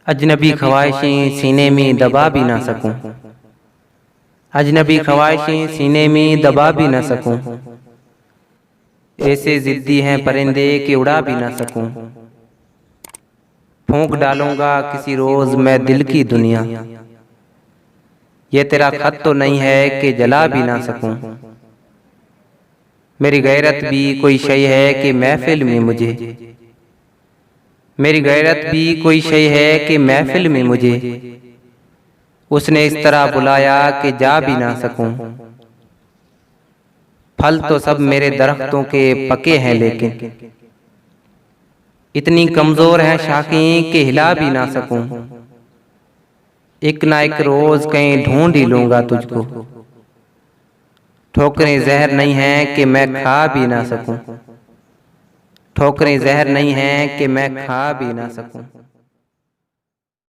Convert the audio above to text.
अजनबी ख्वाहिशें सीने में दबा भी ना सकूं, अजनबी ख्वाहिशें सीने में दबा भी ना सकूं। ऐसे जिद्दी हैं परिंदे कि उड़ा भी ना सकूं। फूंक डालूंगा किसी रोज मैं दिल की दुनिया, ये तेरा खत तो नहीं है कि जला भी ना सकूं। मेरी गैरत भी कोई शय है कि महफिल में मुझे, मेरी गैरत भी कोई शय है कि महफिल में मुझे उसने इस तरह बुलाया कि जा भी ना सकूं। फल तो सब मेरे दरख्तों के पके हैं लेकिन इतनी कमजोर है शाखें कि हिला भी ना सकूं। एक ना एक रोज कहीं ढूंढ ही लूंगा तुझको, ठोकरें जहर नहीं है कि मैं खा भी ना सकूं, ठोकरें जहर नहीं है कि मैं खा भी ना सकूं।